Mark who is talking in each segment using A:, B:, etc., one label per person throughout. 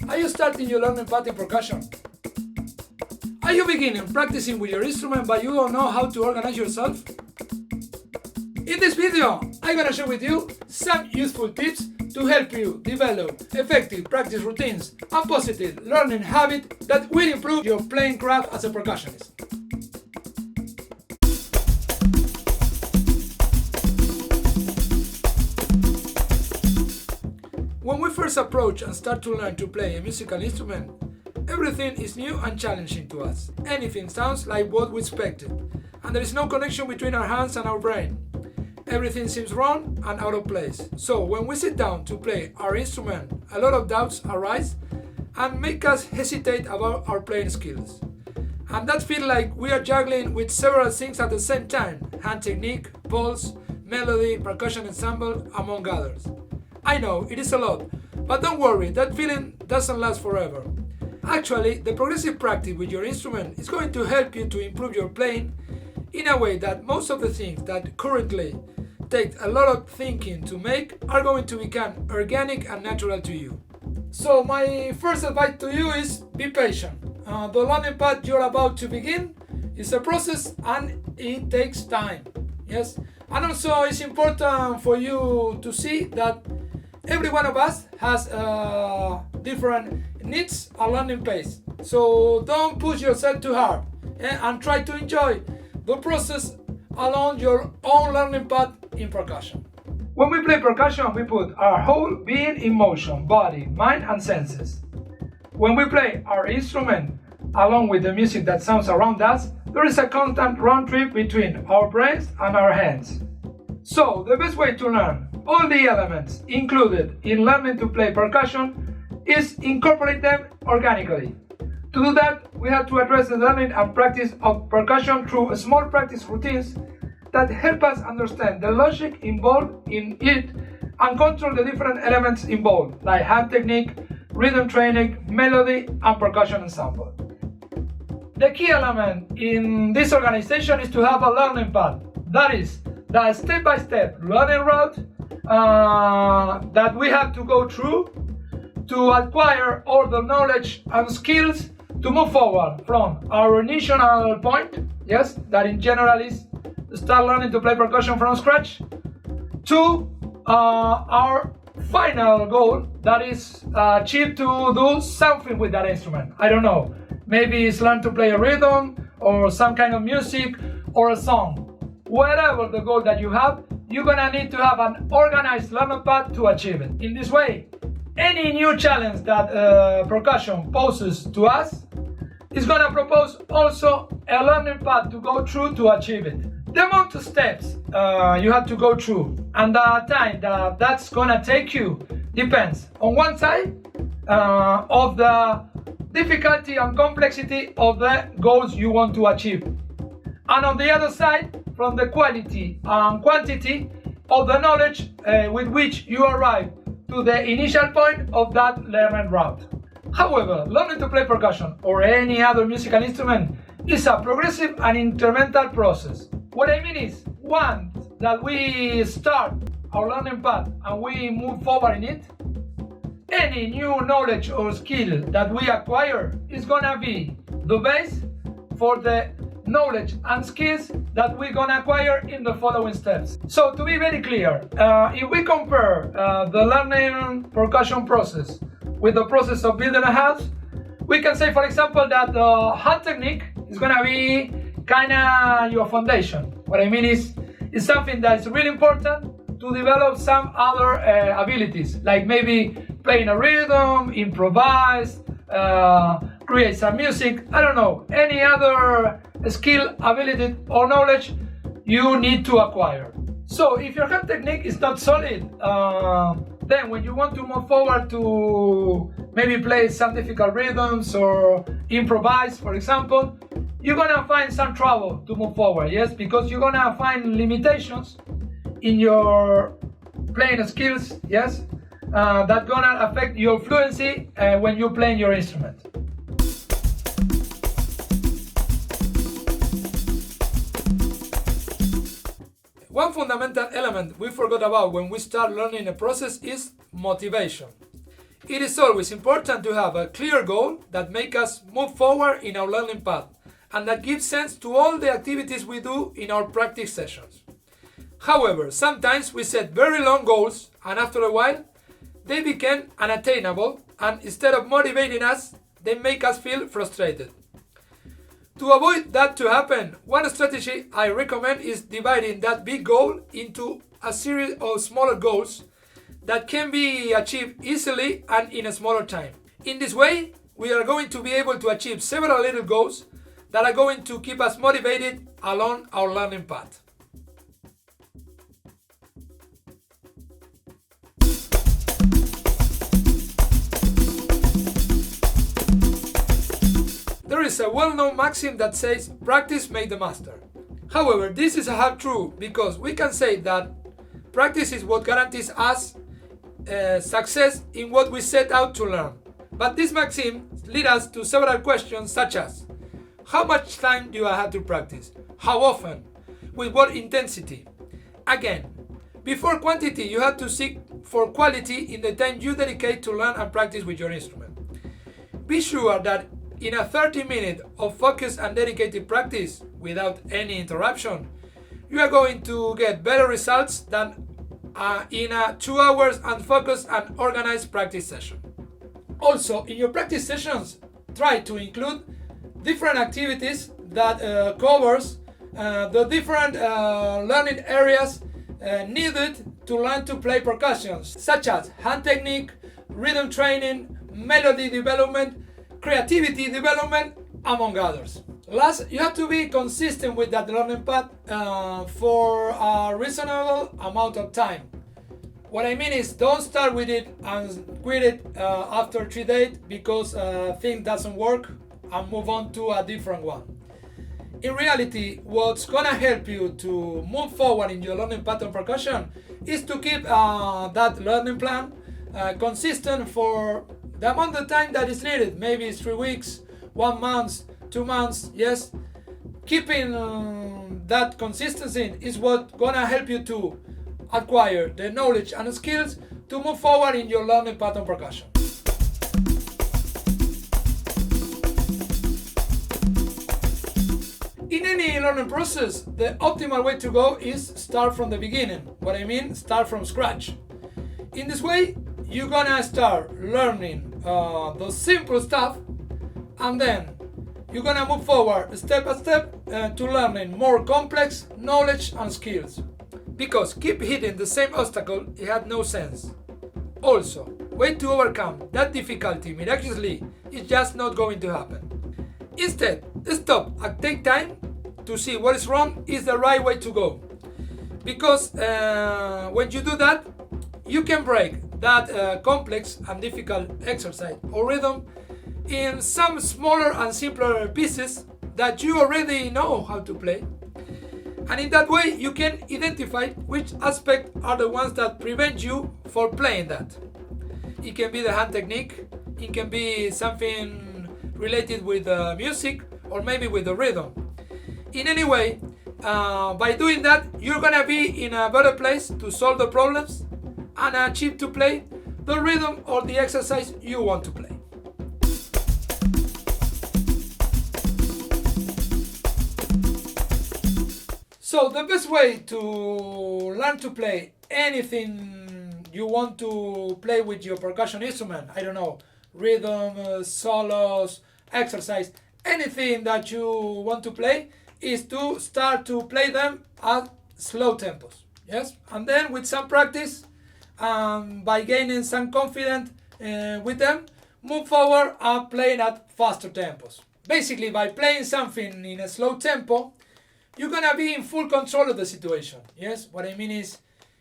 A: Are you starting your learning path in percussion? Are you beginning practicing with your instrument but you don't know how to organize yourself? In this video, I'm gonna share with you some useful tips to help you develop effective practice routines and positive learning habits that will improve your playing craft as a percussionist. When we first approach and start to learn to play a musical instrument, everything is new and challenging to us. Anything sounds like what we expected, and there is no connection between our hands and our brain. Everything seems wrong and out of place. So when we sit down to play our instrument, a lot of doubts arise and make us hesitate about our playing skills. And that feels like we are juggling with several things at the same time: hand technique, pulse, melody, percussion ensemble, among others. I know, it is a lot, but don't worry, that feeling doesn't last forever. Actually, the progressive practice with your instrument is going to help you to improve your playing in a way that most of the things that currently take a lot of thinking to make are going to become organic and natural to you. So my first advice to you is be patient. The learning path you're about to begin is a process and it takes time. Yes, and also it's important for you to see that every one of us has different needs and learning pace. So don't push yourself too hard and try to enjoy the process along your own learning path in percussion. When we play percussion, we put our whole being in motion: body, mind, and senses. When we play our instrument along with the music that sounds around us, there is a constant round trip between our brains and our hands. So the best way to learn all the elements included in learning to play percussion is incorporate them organically. To do that, we have to address the learning and practice of percussion through small practice routines that help us understand the logic involved in it and control the different elements involved, like hand technique, rhythm training, melody, and percussion ensemble. The key element in this organization is to have a learning path. That is, the step-by-step learning route that we have to go through to acquire all the knowledge and skills to move forward from our initial point, yes, that in general is start learning to play percussion from scratch, to our final goal, that is achieve to do something with that instrument. I don't know, maybe it's learn to play a rhythm or some kind of music or a song. Whatever the goal that you have, you're gonna need to have an organized learning path to achieve it. In this way, any new challenge that percussion poses to us is gonna propose also a learning path to go through to achieve it. The amount of steps you have to go through and the time that's gonna take you depends on one side of the difficulty and complexity of the goals you want to achieve, and on the other side from the quality and quantity of the knowledge with which you arrive to the initial point of that learning route. However, learning to play percussion or any other musical instrument is a progressive and incremental process. What I mean is, once that we start our learning path and we move forward in it, any new knowledge or skill that we acquire is gonna be the base for the knowledge and skills that we're gonna acquire in the following steps. So to be very clear, if we compare the learning percussion process with the process of building a house, we can say, for example, that the hand technique is gonna be kinda your foundation. What I mean is, it's something that is really important to develop some other abilities, like maybe playing a rhythm, improvise, create some music, I don't know, any other skill, ability or knowledge you need to acquire. So if your hand technique is not solid, then when you want to move forward to maybe play some difficult rhythms or improvise, for example, you're gonna find some trouble to move forward, yes, because you're gonna find limitations in your playing skills, yes, that gonna affect your fluency when you're playing your instrument. One fundamental element we forgot about when we start learning a process is motivation. It is always important to have a clear goal that makes us move forward in our learning path and that gives sense to all the activities we do in our practice sessions. However, sometimes we set very long goals and after a while they become unattainable, and instead of motivating us, they make us feel frustrated. To avoid that to happen, one strategy I recommend is dividing that big goal into a series of smaller goals that can be achieved easily and in a smaller time. In this way, we are going to be able to achieve several little goals that are going to keep us motivated along our learning path. There is a well-known maxim that says, practice makes the master. However, this is a half true because we can say that practice is what guarantees us success in what we set out to learn. But this maxim leads us to several questions such as, how much time do I have to practice? How often? With what intensity? Again, before quantity, you have to seek for quality in the time you dedicate to learn and practice with your instrument. Be sure that in a 30 minutes of focused and dedicated practice without any interruption, you are going to get better results than in a 2 hours unfocused and organized practice session. Also, in your practice sessions, try to include different activities that covers the different learning areas needed to learn to play percussion, such as hand technique, rhythm training, melody development, creativity development, among others. Last, you have to be consistent with that learning path for a reasonable amount of time. What I mean is, don't start with it and quit it after 3 days because thing doesn't work and move on to a different one. In reality, what's gonna help you to move forward in your learning path on percussion is to keep that learning plan consistent for the amount of time that is needed. Maybe it's 3 weeks, 1 month, 2 months, yes. Keeping that consistency is what's gonna help you to acquire the knowledge and skills to move forward in your learning path on percussion. In any learning process, the optimal way to go is start from the beginning. What I mean, start from scratch. In this way, you're gonna start learning the simple stuff, and then you're gonna move forward step by step to learning more complex knowledge and skills. Because keep hitting the same obstacle, it had no sense. Also, way to overcome that difficulty miraculously is just not going to happen. Instead, stop and take time to see what is wrong is the right way to go. Because when you do that, you can break that complex and difficult exercise or rhythm in some smaller and simpler pieces that you already know how to play. And in that way, you can identify which aspects are the ones that prevent you from playing that. It can be the hand technique, it can be something related with music, or maybe with the rhythm. In any way, by doing that, you're gonna be in a better place to solve the problems and achieve to play the rhythm or the exercise you want to play. So the best way to learn to play anything you want to play with your percussion instrument, I don't know, rhythm, solos, exercise, anything that you want to play, is to start to play them at slow tempos. Yes, and then with some practice, by gaining some confidence with them, move forward and playing at faster tempos. Basically, by playing something in a slow tempo, you're gonna be in full control of the situation. Yes, what I mean is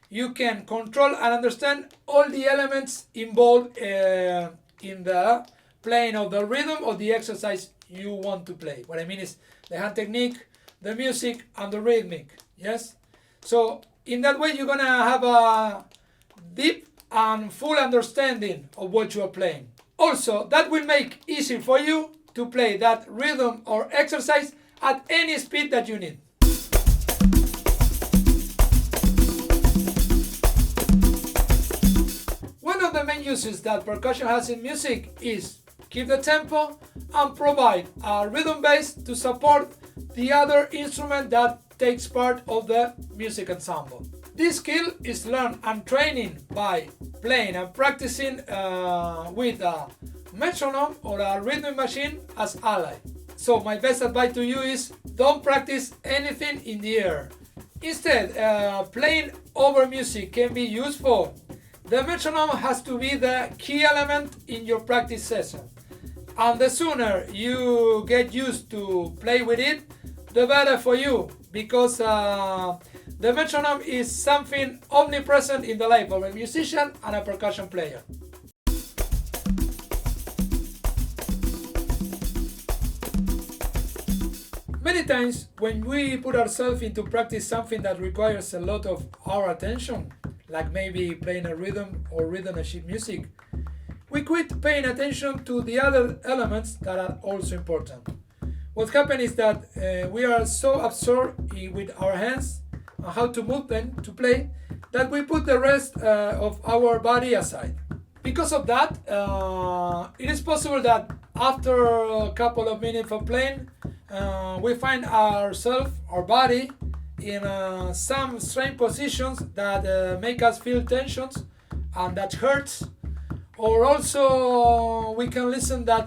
A: you can control and understand all the elements involved in the playing of the rhythm or the exercise you want to play. What I mean is the hand technique, the music, and the rhythmic. Yes, so in that way you're gonna have a deep and full understanding of what you are playing. Also, that will make easy for you to play that rhythm or exercise at any speed that you need. One of the main uses that percussion has in music is keep the tempo and provide a rhythm base to support the other instrument that takes part of the music ensemble. This skill is learned and training by playing and practicing with a metronome or a rhythm machine as ally. So my best advice to you is don't practice anything in the air. Instead, playing over music can be useful. The metronome has to be the key element in your practice session. And the sooner you get used to play with it, the better for you, because the metronome is something omnipresent in the life of a musician and a percussion player. Many times when we put ourselves into practice something that requires a lot of our attention, like maybe playing a rhythm or rhythm and sheet music, we quit paying attention to the other elements that are also important. What happens is that we are so absorbed with our hands and how to move them to play that we put the rest of our body aside. Because of that, it is possible that after a couple of minutes of playing, we find ourselves, our body, in some strange positions that make us feel tensions and that hurts. Or also we can listen that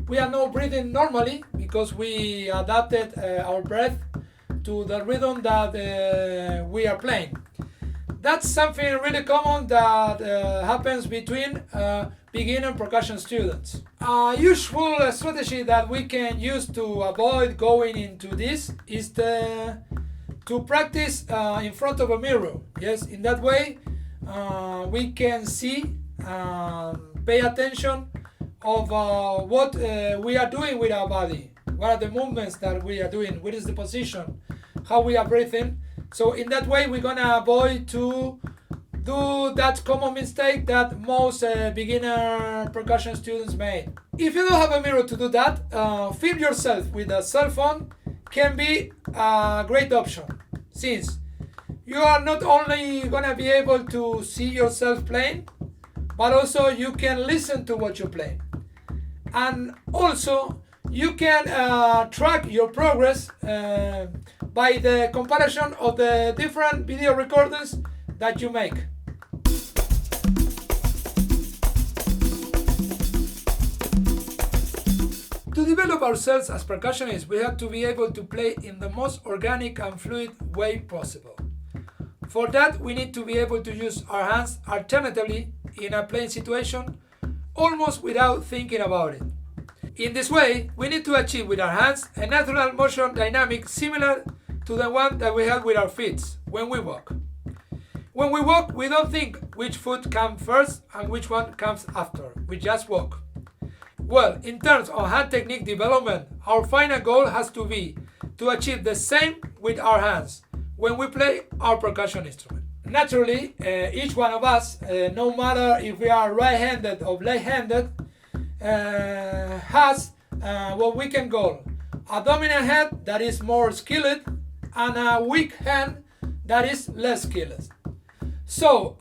A: we are not breathing normally because we adapted our breath to the rhythm that we are playing. That's something really common that happens between beginner percussion students. A usual strategy that we can use to avoid going into this is to practice in front of a mirror. Yes, in that way we can see, pay attention of what we are doing with our body. What are the movements that we are doing? What is the position? How we are breathing? So in that way we're gonna avoid to do that common mistake that most beginner percussion students make. If you don't have a mirror to do that, film yourself with a cell phone can be a great option, since you are not only gonna be able to see yourself playing, but also you can listen to what you're playing. And also you can track your progress by the comparison of the different video recordings that you make. To develop ourselves as percussionists, we have to be able to play in the most organic and fluid way possible. For that, we need to be able to use our hands alternatively in a playing situation, almost without thinking about it. In this way, we need to achieve with our hands a natural motion dynamic similar to the one that we have with our feet when we walk. When we walk, we don't think which foot comes first and which one comes after. We just walk. Well, in terms of hand technique development, our final goal has to be to achieve the same with our hands when we play our percussion instrument. Naturally, each one of us, no matter if we are right-handed or left-handed, has what we can call a dominant hand that is more skilled and a weak hand that is less skilled. So,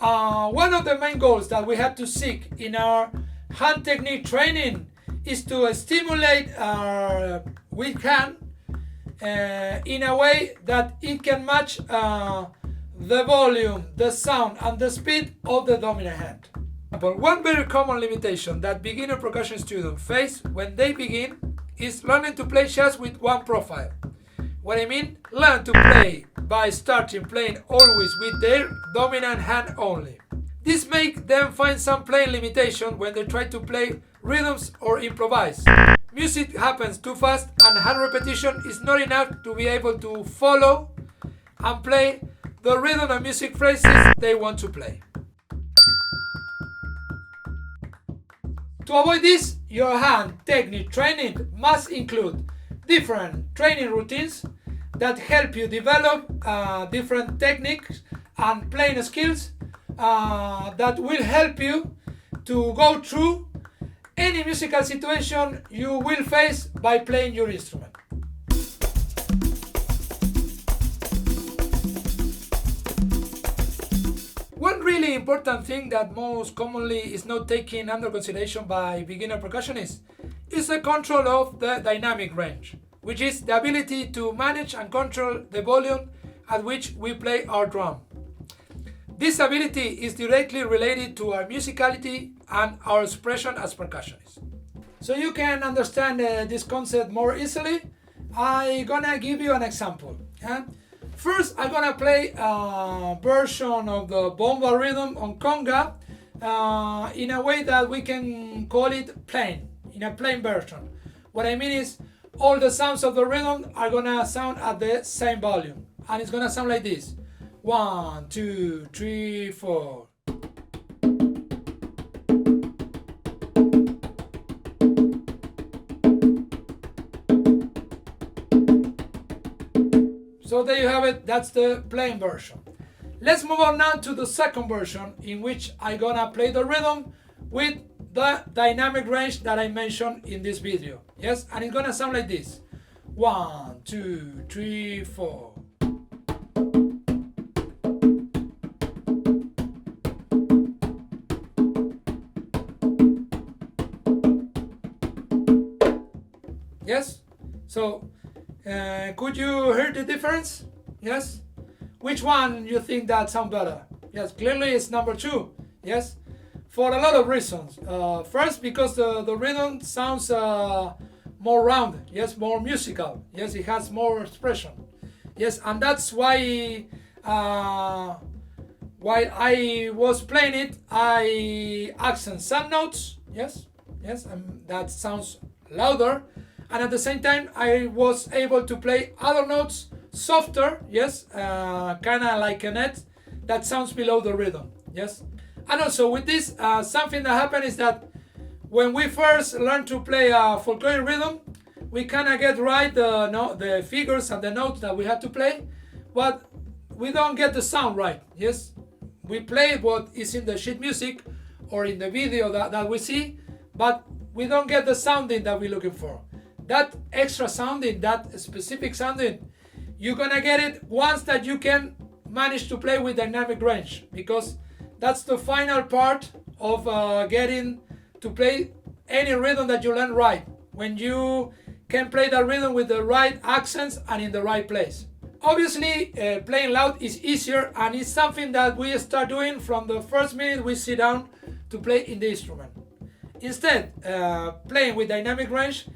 A: one of the main goals that we have to seek in our hand technique training is to stimulate our weak hand in a way that it can match the volume, the sound, and the speed of the dominant hand. But one very common limitation that beginner percussion students face when they begin is learning to play just with one profile. What I mean, learn to play by starting playing always with their dominant hand only. This makes them find some playing limitation when they try to play rhythms or improvise. Music happens too fast and hand repetition is not enough to be able to follow and play the rhythm and music phrases they want to play. To avoid this, your hand technique training must include different training routines that help you develop different techniques and playing skills that will help you to go through any musical situation you will face by playing your instrument. One really important thing that most commonly is not taken under consideration by beginner percussionists is the control of the dynamic range, which is the ability to manage and control the volume at which we play our drum. This ability is directly related to our musicality and our expression as percussionists. So you can understand this concept more easily, I'm gonna give you an example. First, I'm gonna play a version of the Bongo rhythm on Conga in a way that we can call it plain, in a plain version. What I mean is, all the sounds of the rhythm are gonna sound at the same volume, and it's gonna sound like this: 1, 2, 3, 4. So there you have it, that's the plain version. Let's move on now to the second version, in which I'm gonna play the rhythm with the dynamic range that I mentioned in this video. Yes, and it's gonna sound like this: 1, 2, 3, 4. Yes, so could you hear the difference? Yes, which one you think that sound better? Yes, clearly it's number 2. Yes, for a lot of reasons. First, because the rhythm sounds more rounded. Yes, more musical. Yes, it has more expression. Yes, and that's why while I was playing it, I accent some notes. Yes, and that sounds louder. And at the same time, I was able to play other notes softer, yes, kind of like a net that sounds below the rhythm, yes. And also with this, something that happened is that when we first learn to play a folklore rhythm, we kind of get right the figures and the notes that we have to play, but we don't get the sound right, yes. We play what is in the sheet music or in the video that we see, but we don't get the sounding that we're looking for. That extra sounding, that specific sounding, you're gonna get it once that you can manage to play with dynamic range, because that's the final part of getting to play any rhythm that you learn right, when you can play that rhythm with the right accents and in the right place. Obviously, playing loud is easier, and it's something that we start doing from the first minute we sit down to play in the instrument. Instead, playing with dynamic range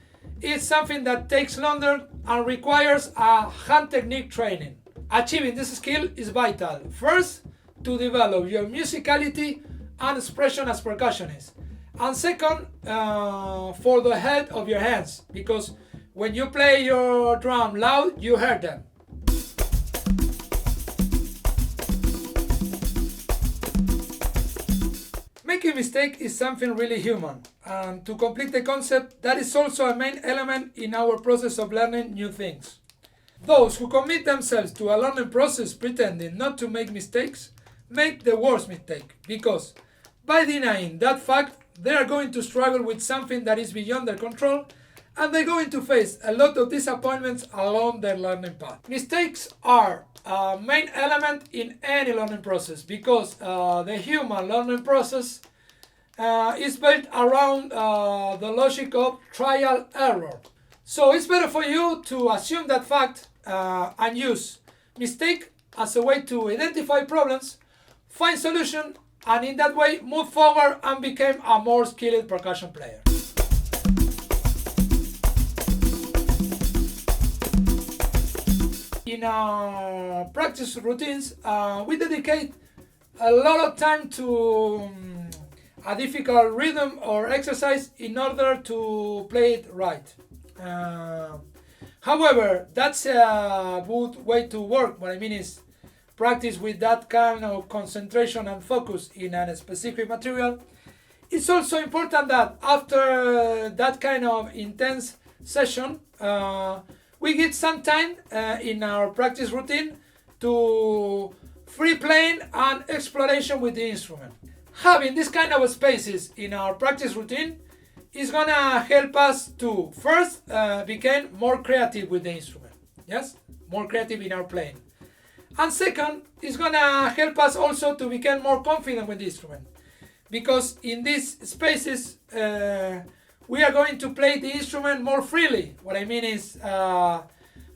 A: is something that takes longer and requires a hand technique training. Achieving this skill is vital. First, to develop your musicality and expression as percussionist. And second, for the health of your hands, because when you play your drum loud, you hear them. Making mistake is something really human, and to complete the concept, that is also a main element in our process of learning new things. Those who commit themselves to a learning process pretending not to make mistakes make the worst mistake, because by denying that fact, they are going to struggle with something that is beyond their control, and they're going to face a lot of disappointments along their learning path. Mistakes are a main element in any learning process, because the human learning process is built around the logic of trial error. So it's better for you to assume that fact and use mistake as a way to identify problems, find solution, and in that way move forward and become a more skilled percussion player. In our practice routines, we dedicate a lot of time to a difficult rhythm or exercise in order to play it right. However, that's a good way to work. What I mean is, practice with that kind of concentration and focus in a specific material. It's also important that after that kind of intense session, we get some time in our practice routine to free playing and exploration with the instrument. Having this kind of spaces in our practice routine is gonna help us to first become more creative with the instrument. Yes, more creative in our playing. And second, it's gonna help us also to become more confident with the instrument, because in these spaces we are going to play the instrument more freely. What I mean is with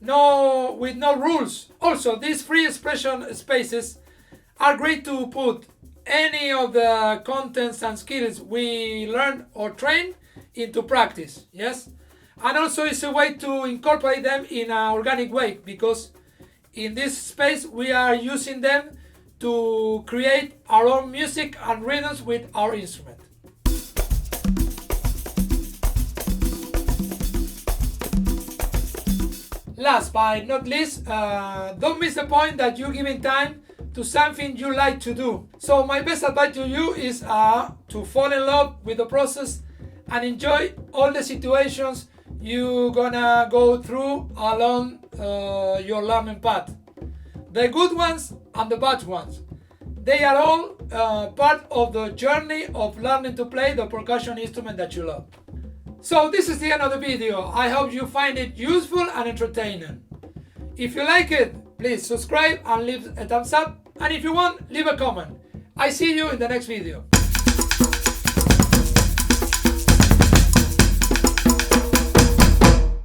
A: no rules. Also, these free expression spaces are great to put any of the contents and skills we learn or train into practice. Yes, and also it's a way to incorporate them in an organic way, because in this space we are using them to create our own music and rhythms with our instrument. Last but not least, don't miss the point that you're giving time to something you like to do. So my best advice to you is to fall in love with the process and enjoy all the situations you're gonna go through along your learning path. The good ones and the bad ones. They are all part of the journey of learning to play the percussion instrument that you love. So this is the end of the video. I hope you find it useful and entertaining. If you like it, please subscribe and leave a thumbs up. And if you want, leave a comment. I see you in the next video.